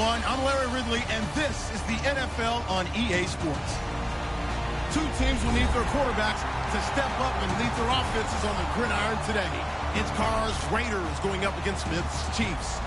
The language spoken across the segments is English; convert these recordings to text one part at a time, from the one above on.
everyone. I'm Larry Ridley, and this is the NFL on EA Sports. Two teams will need their quarterbacks to step up and lead their offenses on the gridiron today. It's Carr's Raiders going up against Smith's Chiefs.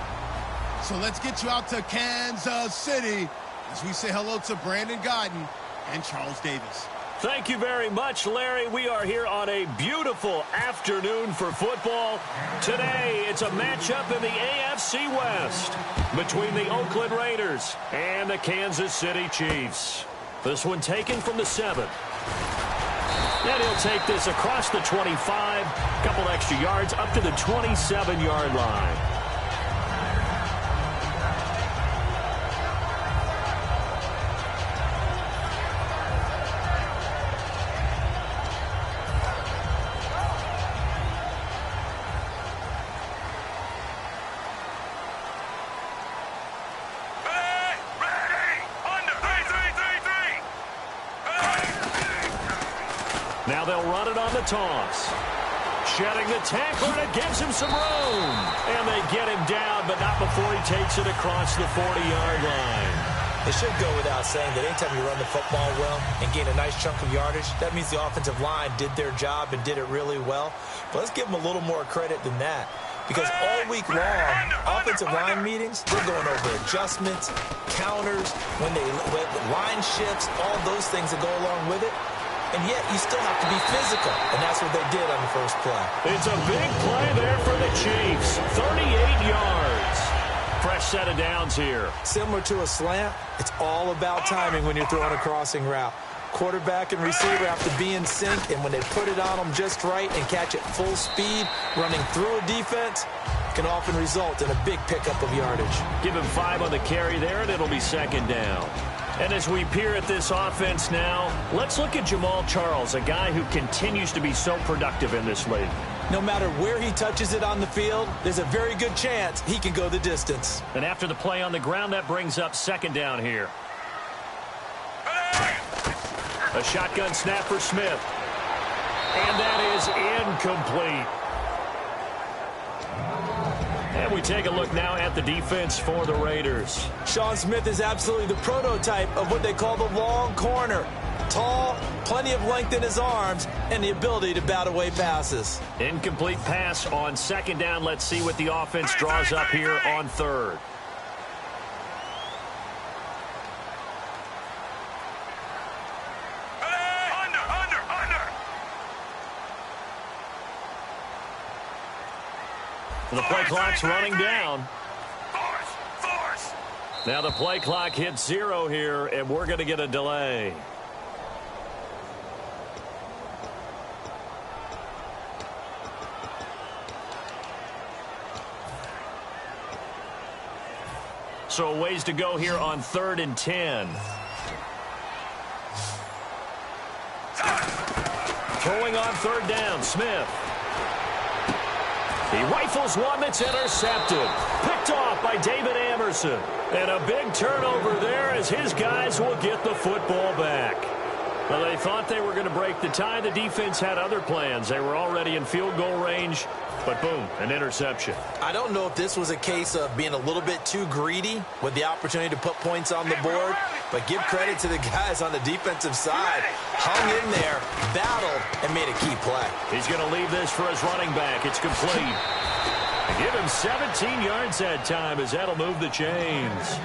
So let's get you out to Kansas City as we say hello to Brandon Godden and Charles Davis. Thank you very much, Larry. We are here on a beautiful afternoon for football. Today, it's a matchup in the AFC West between the Oakland Raiders and the Kansas City Chiefs. This one taken from the 7th. And he'll take this across the 25, couple extra yards up to the 27-yard line. Now they'll run it on the toss. Shedding the tackler, and it gives him some room. And they get him down, but not before he takes it across the 40-yard line. It should go without saying that anytime you run the football well and gain a nice chunk of yardage, that means the offensive line did their job and did it really well. But let's give them a little more credit than that. Because all week long, offensive line meetings, they're going over adjustments, counters, when line shifts, all those things that go along with it. And yet, you still have to be physical. And that's what they did on the first play. It's a big play there for the Chiefs. 38 yards. Fresh set of downs here. Similar to a slant, it's all about timing when you're throwing a crossing route. Quarterback and receiver have to be in sync, and when they put it on them just right and catch it full speed, running through a defense, can often result in a big pickup of yardage. Give him 5 on the carry there, and it'll be second down. And as we peer at this offense now, let's look at Jamal Charles, a guy who continues to be so productive in this league. No matter where he touches it on the field, there's a very good chance he can go the distance. And after the play on the ground, that brings up second down here. A shotgun snap for Smith. And that is incomplete. And we take a look now at the defense for the Raiders. Sean Smith is absolutely the prototype of what they call the long corner. Tall, plenty of length in his arms, and the ability to bat away passes. Incomplete pass on second down. Let's see what the offense draws up here on third. The play clock's running down. Now the play clock hits 0 here, and we're going to get a delay. So a ways to go here on 3rd and 10. Throwing on 3rd down, Smith. He rifles one that's intercepted. Picked off by David Amerson. And a big turnover there as his guys will get the football back. Well, they thought they were going to break the tie. The defense had other plans. They were already in field goal range. But boom, an interception. I don't know if this was a case of being a little bit too greedy with the opportunity to put points on the board, but give credit to the guys on the defensive side. Hung in there, battled, and made a key play. He's going to leave this for his running back. It's complete. Give him 17 yards that time as that'll move the chains.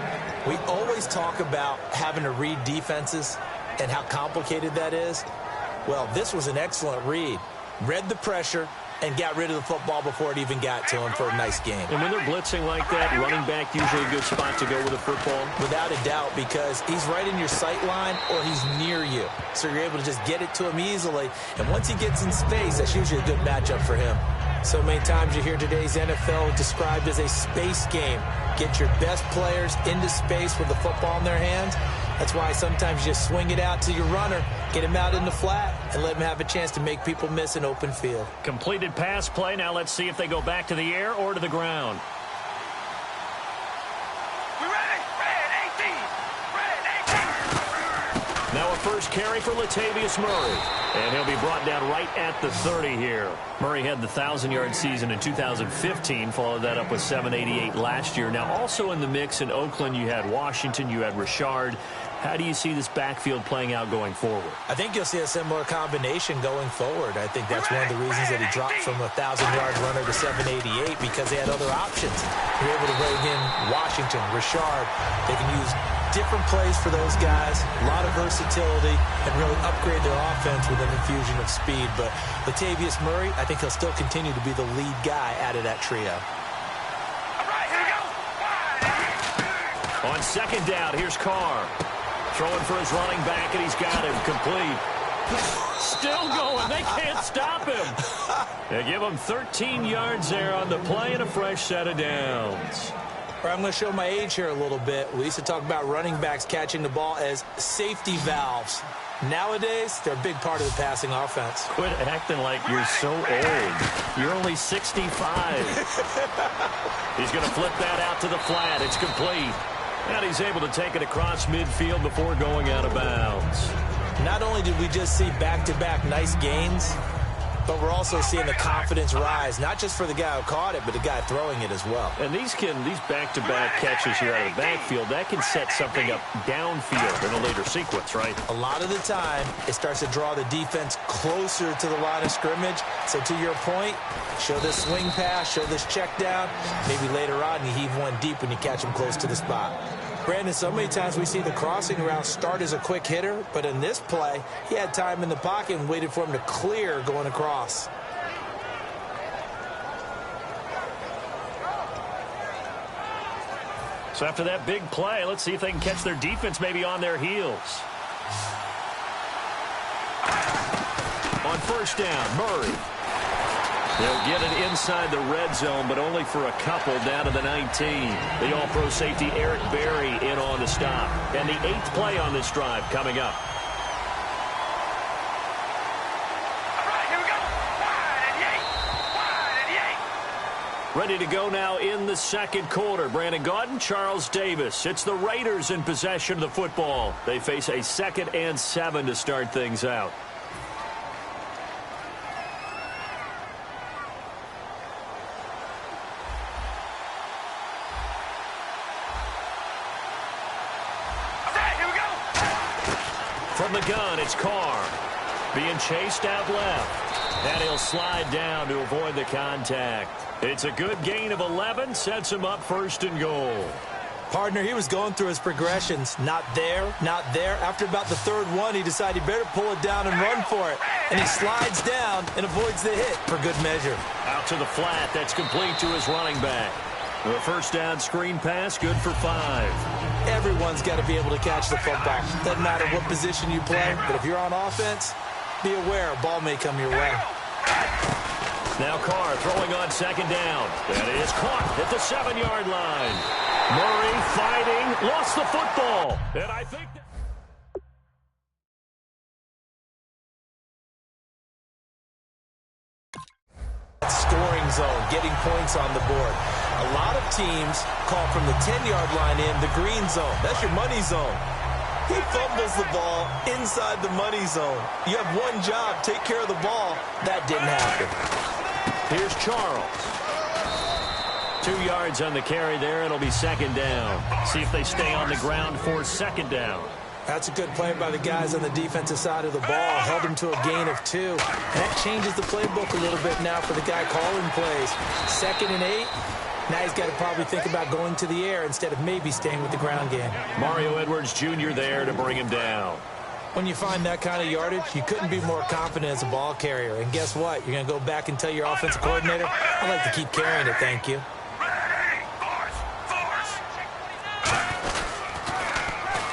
We always talk about having to read defenses and how complicated that is. Well, this was an excellent read. Read the pressure and got rid of the football before it even got to him for a nice game. And when they're blitzing like that, running back usually a good spot to go with a football? Without a doubt, because he's right in your sight line or he's near you. So you're able to just get it to him easily. And once he gets in space, that's usually a good matchup for him. So many times you hear today's NFL described as a space game. Get your best players into space with the football in their hands. That's why sometimes you just swing it out to your runner, get him out in the flat, and let him have a chance to make people miss an open field. Completed pass play. Now let's see if they go back to the air or to the ground. We ready? Red 18! Red 18! Now a first carry for Latavius Murray. And he'll be brought down right at the 30 here. Murray had the 1,000-yard season in 2015, followed that up with 788 last year. Now, also in the mix in Oakland, you had Washington, you had Richard. How do you see this backfield playing out going forward? I think you'll see a similar combination going forward. I think that's one of the reasons that he dropped from a 1,000-yard runner to 788, because they had other options. You're able to bring in Washington, Richard. They can use different plays for those guys, a lot of versatility, and really upgrade their offense with an infusion of speed. But Latavius Murray, I think he'll still continue to be the lead guy out of that trio. All right, here we go. On second down, here's Carr. Throwing for his running back, and he's got him complete. Still going. They can't stop him. They give him 13 yards there on the play and a fresh set of downs. I'm going to show my age here a little bit. We used to talk about running backs catching the ball as safety valves. Nowadays, they're a big part of the passing offense. Quit acting like you're so old. You're only 65. He's going to flip that out to the flat. It's complete. And he's able to take it across midfield before going out of bounds. Not only did we just see back-to-back nice gains, but we're also seeing the confidence rise, not just for the guy who caught it, but the guy throwing it as well. And these back-to-back catches here out of the backfield, that can set something up downfield in a later sequence, right? A lot of the time, it starts to draw the defense closer to the line of scrimmage. So to your point, show this swing pass, show this check down. Maybe later on, you heave one deep when you catch him close to the spot. Brandon, so many times we see the crossing route start as a quick hitter, but in this play, he had time in the pocket and waited for him to clear going across. So after that big play, let's see if they can catch their defense maybe on their heels. On first down, Murray. They'll get it inside the red zone, but only for a couple down to the 19. The all-pro safety Eric Berry in on the stop. And the 8th play on this drive coming up. All right, here we go. Wide and 8. Ready to go now in the second quarter. Brandon Gaudin, Charles Davis. It's the Raiders in possession of the football. They face a 2nd and 7 to start things out. From the gun, it's Carr. Being chased out left. And he'll slide down to avoid the contact. It's a good gain of 11. Sets him up 1st and goal. Partner, he was going through his progressions. Not there, not there. After about the 3rd one, he decided he better pull it down and run for it. And he slides down and avoids the hit for good measure. Out to the flat. That's complete to his running back. The first down screen pass, good for 5. Everyone's got to be able to catch the football. Doesn't matter what position you play, but if you're on offense, be aware a ball may come your way. Now Carr throwing on second down. That is caught at the 7-yard line. Murray fighting, lost the football. And I think scoring zone, getting points on the board. A lot of teams call from the 10-yard line in the green zone. That's your money zone. He fumbles the ball inside the money zone. You have one job, take care of the ball. That didn't happen. Here's Charles. 2 yards on the carry there. It'll be 2nd down. See if they stay on the ground for 2nd down. That's a good play by the guys on the defensive side of the ball. Held him to a gain of 2. And that changes the playbook a little bit now for the guy calling plays. 2nd and 8. Now he's got to probably think about going to the air instead of maybe staying with the ground game. Mario Edwards Jr. there to bring him down. When you find that kind of yardage, you couldn't be more confident as a ball carrier. And guess what? You're going to go back and tell your offensive coordinator, I'd like to keep carrying it, thank you.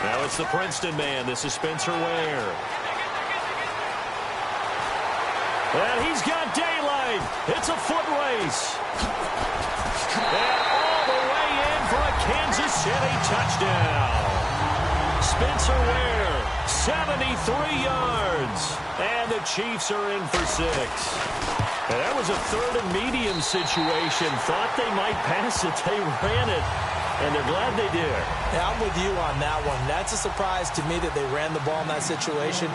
Now it's the Princeton man. This is Spencer Ware. And he's got daylight. It's a foot race. And all the way in for a Kansas City touchdown. Spencer Ware, 73 yards. And the Chiefs are in for 6. And that was a 3rd and medium situation. Thought they might pass it. They ran it. and they're glad they did. Yeah, I'm with you on that one. That's a surprise to me that they ran the ball in that situation.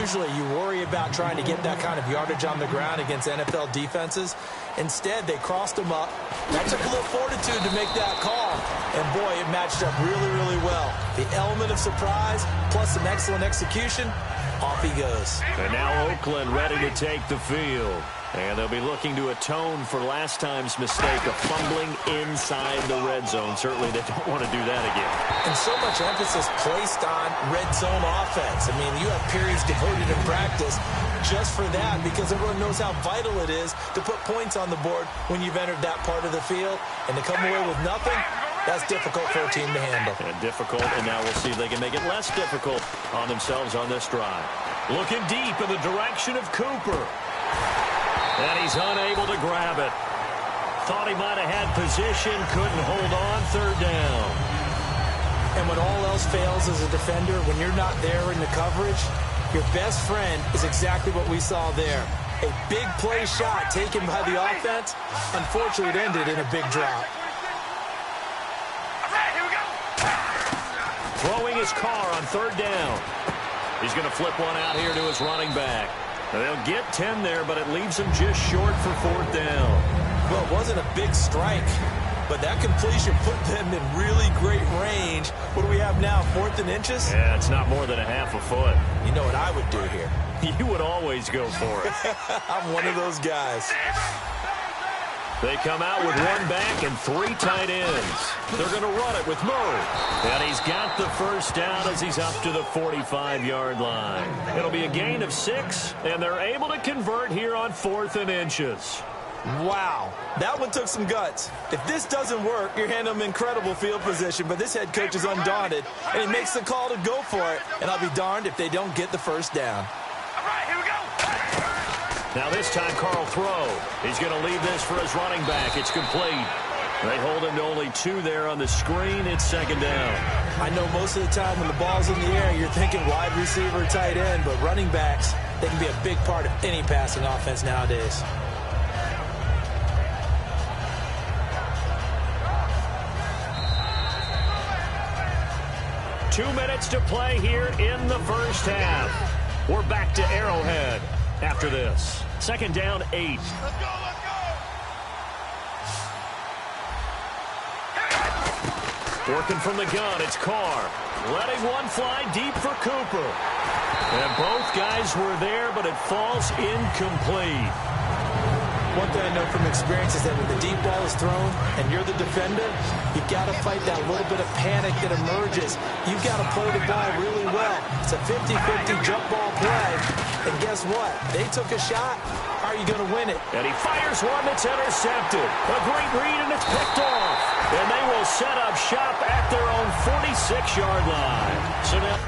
Usually you worry about trying to get that kind of yardage on the ground against NFL defenses. Instead, they crossed them up. That took a little fortitude to make that call. And, boy, it matched up really, really well. The element of surprise plus some excellent execution, off he goes. And now Oakland ready to take the field. And they'll be looking to atone for last time's mistake of fumbling inside the red zone. Certainly they don't want to do that again. And so much emphasis placed on red zone offense. I mean, you have periods devoted in practice just for that because everyone knows how vital it is to put points on the board when you've entered that part of the field. And to come away with nothing, that's difficult for a team to handle. And difficult, and now we'll see if they can make it less difficult on themselves on this drive. Looking deep in the direction of Cooper. And he's unable to grab it. Thought he might have had position, couldn't hold on, third down. And when all else fails as a defender, when you're not there in the coverage, your best friend is exactly what we saw there. A big play shot taken by the offense. Unfortunately, it ended in a big drop. All right, here we go. Throwing his car on third down. He's going to flip one out here to his running back. Now they'll get 10 there, but it leaves them just short for fourth down. Well, it wasn't a big strike, but that completion put them in really great range. What do we have now, 4th and inches? Yeah, it's not more than a half a foot. You know what I would do here? You would always go for it. I'm one of those guys. They come out with one back and 3 tight ends. They're going to run it with Murray. And he's got the first down as he's up to the 45-yard line. It'll be a gain of 6, and they're able to convert here on 4th and inches. Wow, that one took some guts. If this doesn't work, you're handing them incredible field position, but this head coach is undaunted, and he makes the call to go for it. And I'll be darned if they don't get the first down. All right, here we go. Now this time Carl throw. He's going to leave this for his running back. It's complete. They hold him to only 2 there on the screen. It's second down. I know most of the time when the ball's in the air, you're thinking wide receiver, tight end, but running backs, they can be a big part of any passing offense nowadays. Two minutes to play here in the first half. We're back to Arrowhead after this. Second down, 8. Let's go, let's go. Working from the gun, it's Carr. Letting one fly deep for Cooper. And both guys were there, but it falls incomplete. One thing I know from experience is that when the deep ball is thrown and you're the defender, you've got to fight that little bit of panic that emerges. You've got to play the ball really well. It's a 50-50 jump ball play. And guess what? They took a shot. How are you going to win it? And he fires one that's intercepted. A great read, and it's picked off. And they will set up shop at their own 46-yard line. So now